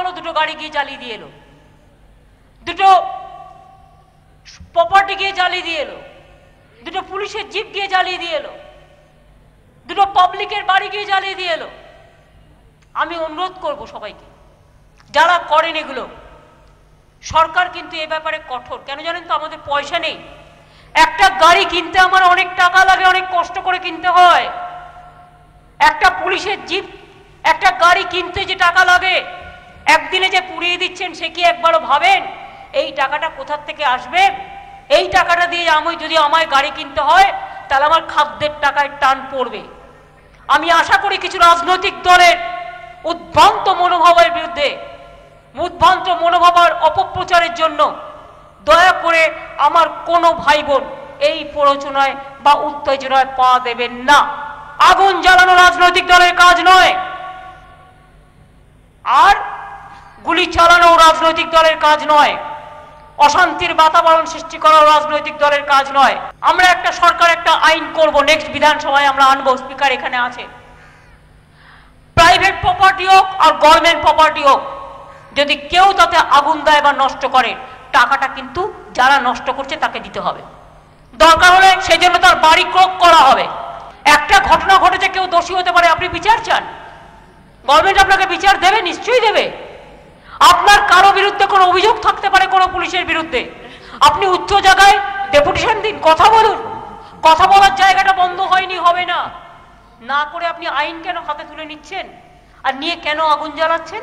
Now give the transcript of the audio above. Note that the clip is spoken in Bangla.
হলো, দুটো গাড়ি গিয়ে জ্বালিয়ে দিয়ে এলো, দুটো প্রপার্টি গিয়ে জ্বালিয়ে দিয়ে এলো, দুটো পুলিশের জিপ গিয়ে জ্বালিয়ে দিয়ে এলো, দুটো পাবলিকের বাড়ি গিয়ে জ্বালিয়ে দিয়ে এলো। আমি অনুরোধ করব সবাইকে, যারা করেন এগুলো, সরকার কিন্তু এ ব্যাপারে কঠোর। কেন জানেন তো? আমাদের পয়সা নেই। একটা গাড়ি কিনতে আমার অনেক টাকা লাগে, অনেক কষ্ট করে কিনতে হয়। একটা পুলিশের জিপ, একটা গাড়ি কিনতে যে টাকা লাগে, একদিনে যে পুড়িয়ে দিচ্ছেন সে কি একবারও ভাবেন এই টাকাটা কোথা থেকে আসবে? এই টাকাটা দিয়ে আমি যদি আমায় গাড়ি কিনতে হয় তাহলে আমার খাদ্যের টাকায় টান পড়বে। আমি আশা করি কিছু রাজনৈতিক দলের উদ্ভ্রান্ত মনোভাবের বিরুদ্ধে, উদ্ভ্রান্ত মনোভাবের অপপ্রচারের জন্য দয়া করে আমার কোনো ভাই বোন এই প্ররোচনায় বা উত্তেজনায় পা দেবেন না। আগুন জ্বালানো রাজনৈতিক দলের কাজ নয়, আর গুলি চালানো রাজনৈতিক দলের কাজ নয়, অশান্তির বাতাবরণ সৃষ্টি করা রাজনৈতিক দলের কাজ নয়। আমরা একটা সরকার একটা আইন করব, নেক্সট বিধানসভায় আমরা আনবো, স্পিকার এখানে আছে। প্রাইভেট প্রপার্টি হোক আর গভর্নমেন্ট প্রপার্টি হোক, যদি কেউ তাতে আগুন দেয় বা নষ্ট করে, টাকাটা কিন্তু যারা নষ্ট করছে তাকে দিতে হবে। দরকার হলে সেই জন্য তার বাড়ি ক্রোক করা হবে। একটা ঘটনা ঘটেছে, কেউ দোষী হতে পারে, আপনি বিচার চান, গভর্নমেন্ট আপনাকে বিচার দেবে, নিশ্চয়ই দেবে। আপনার কারো বিরুদ্ধে কোনো অভিযোগ থাকতে পারে কোনো পুলিশের বিরুদ্ধে, আপনি উচ্চ জায়গায় ডেপুটেশন দিন, কথা বলুন। কথা বলার জায়গাটা বন্ধ হয়নি, হবে না। না করে আপনি আইন কেন হাতে তুলে নিচ্ছেন আর নিয়ে কেন আগুন জ্বালাচ্ছেন?